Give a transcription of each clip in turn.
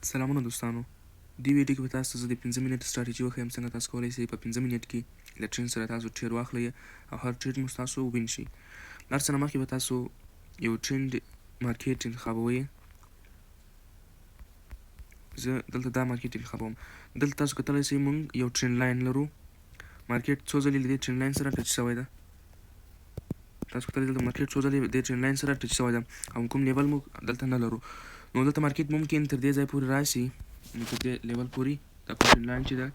سلامونه دوستانو. دې ویډیو کې به تاسو ته زه د 5 منټ سټراټیجي وښیم څنګه تاسو کولی شئ په 5 منټ کې له ټرینډ سره تاسو ټرېډ واخلئ او هر ټرېډ مو ستاسو وین شي. له هر څه نه مخکې به تاسو یو ټرینډ مارکیټ انتخابوئ. زه دلته دا مارکیټ انتخابوم. دلته تاسو کتلی شئ موږ یو ټرینډ لاین لرو. مارکیټ څو ځلې له دې ټرینډ لاین سره ټچ شوی ده. تاسو کتلی دلته مارکیټ څو ځلې د ټرینډ لاین سره ټچ شوی ده او کوم لیول مو دلته نه لرو. نو دلته مارکیټ ممکن تر دې ځای پورې راشي، نو تر دې لیول پورې دا کوم ټرینډ لاین چې ده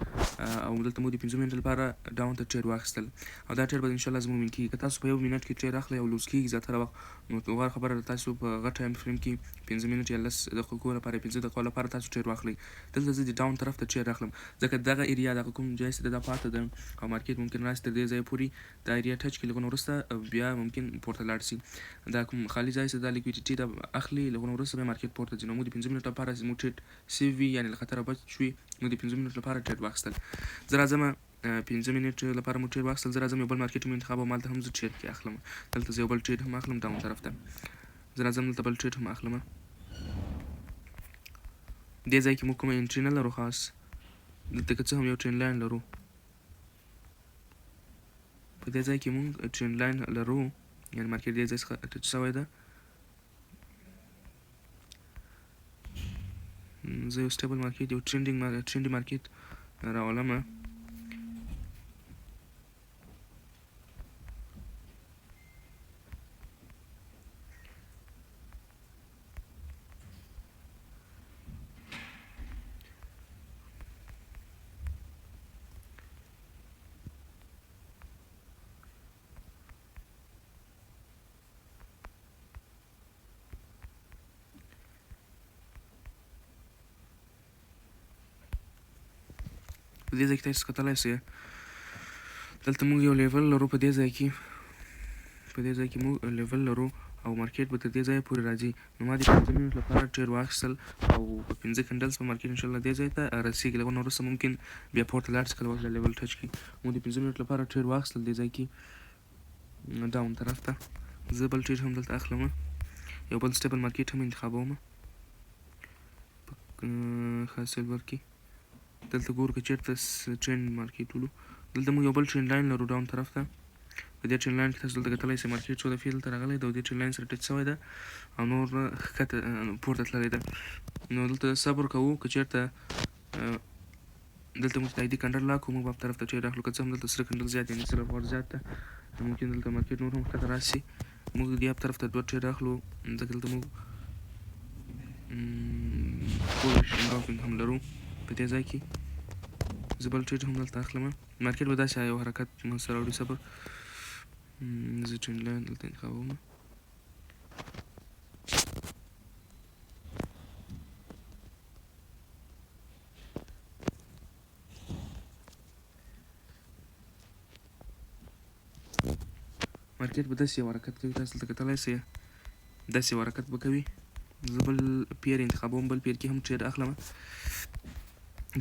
او دلته مو د 5 منټو لپاره ډاون ته ټرېډ واخیستل او دا ټرېډ به انشاءالله زموږ وین کېږي. که تاسو په 1 منټ کې ټرېډ اخلئ او لوز کېږي زیاتره وخت، نو غوره خبره ده تاسو په غټ ټایم فریم کې 5 منټ یا 10 دقیقو لپاره 15 دقیقو لپاره تاسو ټرېډ واخلئ. دلته زه د ډاون طرف ته ټرېډ اخلم ځکه دغه ایریا دغه کوم ځای چې ده دا پاته ده او مارکیټ ممکن راشي تر دې ځای پورې دا ایریا ټچ کړي، لږونه وروسته بیا ممکن پورته لاړ شي. دا کوم خالي ځای چې دا لیکویډیټي دا اخلي، لږونه وروسته بیا مارکیټ پورته ځي. نو موږ د 5 منټو لپاره زموږ ټرېډ سیف وي، یعنې له خطره بچ شوي. موږ د 5 منټو لپاره ټرېډ واخیستل. زه راځم 5 منټ لپاره مو ټرېډ واخیستل. زه راځم یو بل مارکیټ مو انتخابوم، هلته هم زه ټرېډ کې اخلم. دلته زه یو بل ټرېډ هم اخلم ډاون طرف ته. زه راځم دلته بل ټرېډ هم اخلم. دې ځای کې موږ کومه انټري نه لرو خاص. دلته که څه هم یو ټرېنډ لاین لرو، په دې ځای کې موږ ټرېنډ لاین لرو، یعنې مارکیټ دې ځای څخه ټچ شوی ده. زه یو سټیبل مارکیټ، یو ټرېنډي مارکیټ راولمه. په دې ځای کې تاسو کتلی شئ دلته موږ یو لیول لرو. په دې ځای کې موږ لیول لرو او مارکیټ به تر دې ځایه پورې راځي. نو ما د 15 منټ لپاره ټرېډ واخیستل او په 15 کینډلز په مارکیټ انشاءالله دې ځای ته رسېږي. لږونه وروسته ممکن بیا پورته لاړ شي کله وخت لیول ټچ کړي. موږ د 15 منټ لپاره ټرېډ واخیستل دې ځای کې ډاون طرف ته. زه بل ټرېډ هم دلته اخلم، یو بل سټیبل مارکیټ هم انتخابوم په سیلور کې. دلته ګورو که چېرته ټرېنډ مارکیټ ولو. دلته موږ یو بل ټرېنډ لاین لرو ډاون طرف ته. په دې ټرېنډ لاین کې تاسو دلته کتلی شئ مارکیټ څو دفعې دلته راغلی ده او دې ټرېنډ لاین سره ټچ شوی ده او نور ښکته پورته تللی ده. نو دلته صبر کوو، که چېرته دلته موږ تاییدي کنډل لاکو، موږ به په طرف ته ټرېډ اخلو. که څه هم دلته سره کنډل زیات یعنې سره پاور زیات ده، ممکن دلته مارکیټ نور هم ښکته راشي. موږ د اپ طرف ته 2 ټرېډ اخلو ځکه دلته موږ بولش انراپینګ هم لرو. په دې ځای کې زه بل ټرېډ هم دلته اخلم. مارکیټ به داسې یو حرکت منځته راوړي. صبر، زه ټرېنډ لاین دلته انتخابوم. مارکیټ به داسې یو حرکت کوي، تاسو دلته کتلی شئ داسې یو حرکت به کوي. زه بل پیر انتخابوم، بل پیر کې هم ټرېډ اخلم.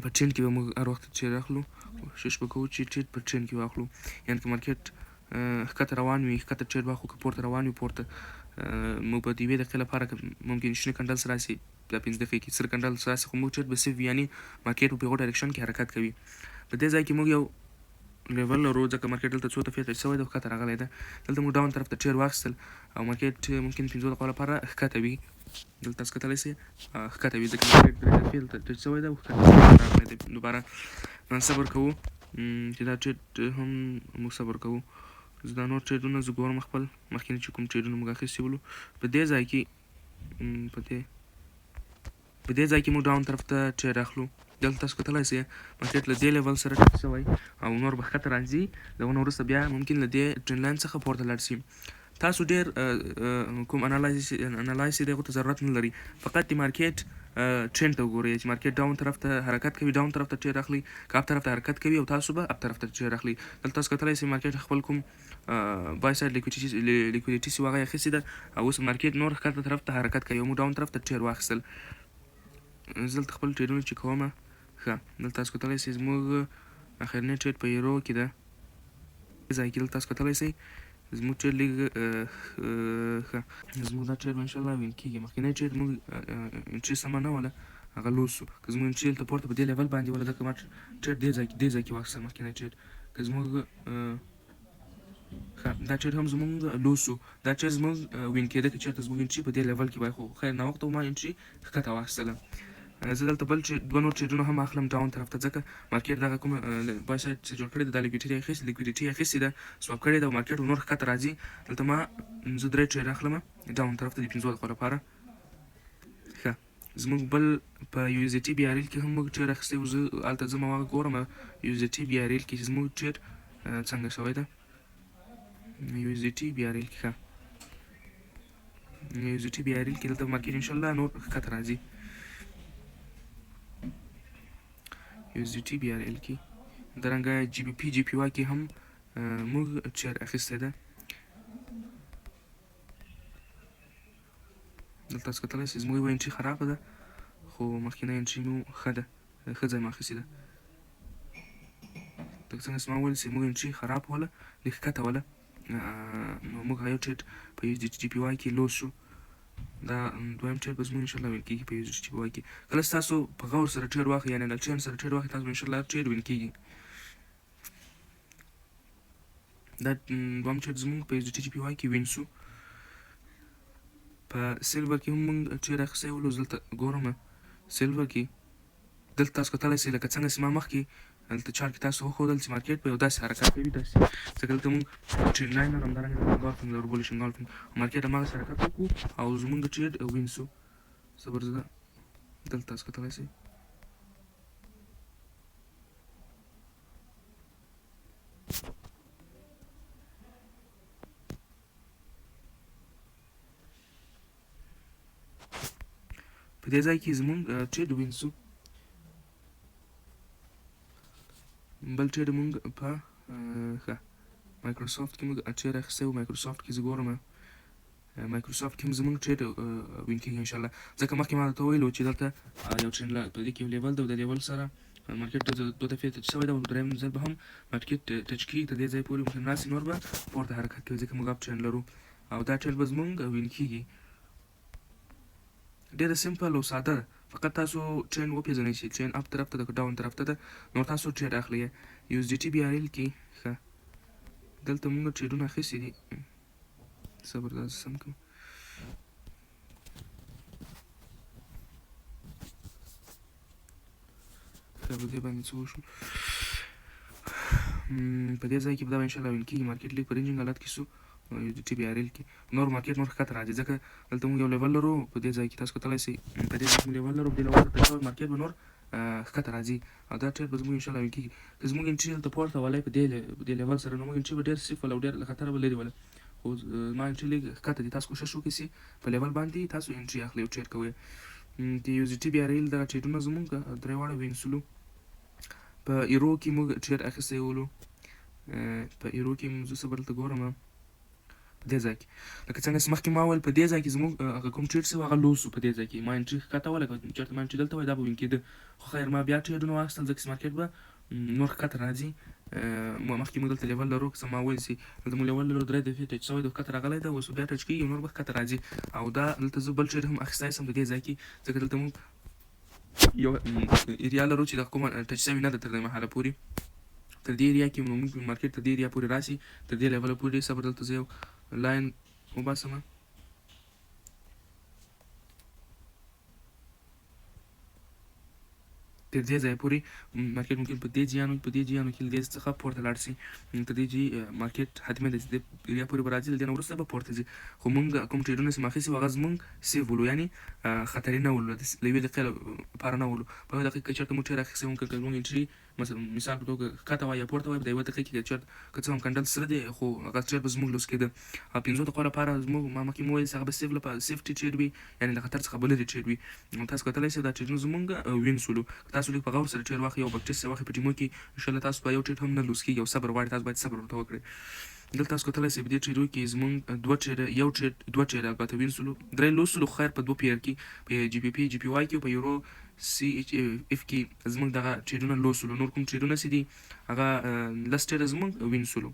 په ټرېنډ کې به موږ هر وخت ټرېډ اخلو، کوشش به کوو چې ټرېډ په ټرېنډ کې واخلو. یعنې که مارکیټ ښکته روان وي ښکته ټرېډ واخلو، که پورته روان وي پورته موږ به د 1 دقیقې لپاره ممکن شنه کنډلس راشي، دا 5 دقیقې کې سره کنډلس راشي، خو موږ ټرېډ به سیف وي، یعنې مارکیټ به په یوه ډایرکشن کې حرکت کوي. په دې ځای کې موږ یو لیول لرو ځکه مارکیټ دلته څو دفعې ټچ شوی ده، ښکته راغلی ده. دلته موږ ډاون طرف ته ټرېډ واخیستل او مارکیټ ممکن 15 دقیقو لپاره ښکته وي. دلته تاسو کتلی شئ ښکته وي ځکه مارکیټ 3 دفعې دلته ټچ شوی ده او ښکته راغلی دی. دوباره صبر کوو چې دا ټرېډ هم موږ صبر کوو. زه دا نور ټرېډونه زه ګورم خپل مخکیني چې کوم ټرېډونه موږ اخیستي ولو. په دې ځای کې موږ ډاون طرف ته ټرېډ اخلو. دلته تاسو کتلی شئ مارکیټ له دې لیول سره ټچ شوی او نور به ښکته راځي، لږونه وروسته بیا ممکن له دې ټرېنډ لاین څخه پورته لاړ شي. تاسو ډېر کوم انالایز یې دغو ته ضرورت نه لري، فقط د مارکیټ ټرېنډ ته وګورئ چې مارکیټ ډاون طرف ته حرکت کوي، ډاون طرف ته ټرېډ اخلئ، که اپ طرف ته حرکت کوي او تاسو به اپ طرف ته ټرېډ اخلئ. دلته تاسو کتلی شئ مارکیټ خپل کوم بای سایډ لیکویډیټي چې هغه یې اخیستې ده او اوس مارکیټ نور ښکته طرف ته حرکت کوي او موږ ډاون طرف ته ټرېډ واخیستل. زه دلته خپل ټرېډونه چې کومه ښه، دلته تاسو کتلی شئ زموږ اخرنی ټرېډ په یورو کې ده. ځای کې دلته تاسو کتلی شئ زموږ ټرېډ لږ ښه، زموږ دا ټرېډ به انشاءالله وین کېږي. مخکینی ټرېډ موږ انټري سمه نه وله هغه لوس شو. که زموږ انټري دلته پورته په دې لیول باندې وله ځکه ما ټریډ دې ځای کې واخیستل مخکینی ټریډ. که زموږ دا ټریډ هم زموږ لوس شو. دا ټریډ زموږ وین کېده که چېرته زموږ انټري په دې لیول کې وای، خو خیر ناوخته ما انټري ښکته واخیستله. زه دلته بل دوه نور ټریډونه هم اخلم ډاون طرف ته، ځکه مارکیټ دغه کومه بای سایډ چې جوړ کړی ده دا لیکویډیټي اخیستې ده، سواپ کړې ده او مارکیټ نور ښکته راځي. دلته ما زه 3 ټریډ اخلم ډاون طرف ته د 15 دقیقو لپاره. ښه زموږ بل په یو ایس ټي بي ار ایل کې هم موږ ټریډ اخیستی و. زه هلته ځم او هغه ګورم یو ایس ټي بي ار ایل کې چې زموږ ټریډ څنګه شوی ده. یو ایس ټي بي ار ایل کې ښه یو ایس ټي بي ار ایل کې دلته مارکیټ انشاءالله نور ښکته راځي. یو ایس ټي بي ار ایل کې درنګه جی بي پی جی پی واي کې هم موږ ټریډ اخیستی ده. دلته تاسو کتلی شئ زموږ یوه انټري خرابه ده، خو مخکینی انټري مو ښه ده، ښه ځای مو اخیستې ده. لکه څنګه چې ما وویل چې موږ انټري خراب وله، لږ ښکته وله، نو موږ هغه یو ټریډ په یو ایس جي پی واي کې لوس شو. دا دویم ټریډ به زموږ انشاءالله وین کېږي په یو ایس جي پی واي کې. کله چې تاسو په غور سره ټریډ واخلئ، یعنې له چین سره ټریډ واخلئ، تاسو به انشاءالله ټریډ وین کېږي. دا دویم ټریډ زموږ په یو ایس جي پی واي کې وین شو. په سیلور کې هم موږ ټریډ اخیستی ولو. زه دلته ګورم سیلور کې دلته تاسو کتلی شئ لکه څنګه چې ما مخکې دلته چارټ کې تاسو وښودل چې مارکیټ په یو داسې حرکت کوي، داسې ځکه دلته موږ ټرینډ لاین او همدارنګه انګالفینګ بولیش انګالفینګ مارکیټ هماغسې حرکت وکړو او زموږ ټریډ وین شو. زبردست دلته تاسو کتلی شئ. په دې ځای کې زموږ ټریډ وین شو. بل ټریډ موږ په ښه مایکروسافټ کې موږ ټریډ اخیستی و. مایکروسافټ کې زه ګورم مایکروسافټ کې هم زموږ ټریډ وین کېږي انشاءالله، ځکه مخکې ما درته ویلي و چې دلته یو ټرینډ په دې کې یو لیول ده او د لیول سره مارکیټ دوه دفعې ټچ شوی ده او درېیم ځل به هم مارکیټ ټچ کېږي. تر دې ځای پورې همداسې نور به پورته حرکت کوي ځکه موږ اپ ټرینډ لرو او دا ټریډ به زموږ وین کېږي. ډېره سمپل او ساده ده، فقط تاسو ټرینډ وپېژنئ چې ټرینډ اپ طرف ته ده که ډاون طرف ته ده، نور تاسو ټریډ اخلئ. یو ایس ډي ټي بي ار ایل کې ښه دلته موږ ټریډونه اخیستي دي. صبر دا زه سم کړم. ښه په دې باندې څه وشو، په دې ځای کې به دا به انشاءالله وین کېږي. مارکیټ لږ په رینجینګ حالت کې شو یو ایس ډي ټي بي ار ایل کې. نور مارکیټ نور ښکته راځي ځکه دلته موږ یو لیول لرو. په دې ځای کې تاسو کتلی شئ په دې ځای کې موږ لیول لرو، په دې لیول ته ټچ شوی مارکیټ به نور ښکته راځي او دا ټریډ به زموږ انشاءالله وین کېږي. که زموږ انټري دلته پورته ولی په دې لیول سره، نو موږ انټري به ډېر سیف وله او ډېر له خطره به لرې وله، خو زما انټري لږ ښکته دي. تاسو کوشش وکړئ چې په لیول باندې تاسو انټري اخلئ او ټریډ کوئ. د یو ایس ډي ټي بي ار ایل دغه ټریډونه زموږ درې واړه وین شولو. په ایرو کې موږ ټریډ اخیستی ولو. په ایرو کې زه څه به دلته ګورم په دې ځای کې لکه څنګه چې مخکې ما وویل په دې ځای کې زموږ هغه کوم ټریډ شوی هغه لوس و. په دې ځای کې ما انټري ښکته وله، که چېرته ما انټري دلته وای دا به وین کېده، خو خیر ما بیا ټریډونه واخیستل ځکه چې مارکیټ به نور ښکته راځي. مخکې موږ دلته لیول لرو، که څه ما وویل چې دلته موږ لیول لرو 3 دفعې ټچ شوی ده، ښکته راغلی ده، اوس بیا ټچ کېږي او نور به ښکته راځي. او دا دلته زه بل ټریډ هم اخیستی شم په دې ځای کې، ځکه دلته موږ یو ایریا لرو چې دا کومه ټچ شوې نه ده تر دې مهاله پورې. تر دې ایریا کې موږ مارکیټ تر دې ایریا پورې راشي، تر دې لیوله پورې. صبر دلته زه یو لاین وباسم. تر دې ځایه پورې مارکیټ ممکن په دې جیانو کې له دې څخه پورته لاړ شي. تر دې چې مارکیټ حتمي ده چې دې ایریا پورې به راځي، له دې نه وروسته به پورته ځي. خو موږ کوم ټریډونه چې مو اخیستي وو هغه زموږ سیف ولو، یعنې خطري نه ولو، له یوې دقیقې لپاره نه ولو. په یوه دقیقه کې چېرته موږ ټریډ اخیستی وو، که زموږ انټري مثال په توګه ښکته وای یا پورته وای، په یوه دقیقه کې چېرته که څه هم کنډل سره دی، خو هغه ټریډ به زموږ لوس کېده. او 15 دقیقو لپاره زموږ ما مخکې مو ویل چې هغه به سیفټي ټریډ وي، یعنې له خطر څخه به لرې ټریډ وي. تاسو کتلی شئ دا ټریډونه زموږ وین شولو. که تاسو لږ په غور سره ټریډ واخلئ او بکټیس یې واخلئ په ټیمو کې، انشاءالله تاسو به یو ټریډ هم نه لوس کېږي او صبر غواړي، تاسو باید صبر ورته وکړئ. دلته تاسو کتلی شئ په دې ټریډو کې زموږ دوه ټریډ البته وین شولو، 3 لوس شولو، خیر په 2 پیر کې په جي پي پي جي پي واي کې او په یورو سی ایچ اف کې زموږ دغه ټریډونه لوس شولو. نور کوم ټریډونه چې دي هغه لس ټریډه زموږ وین شولو.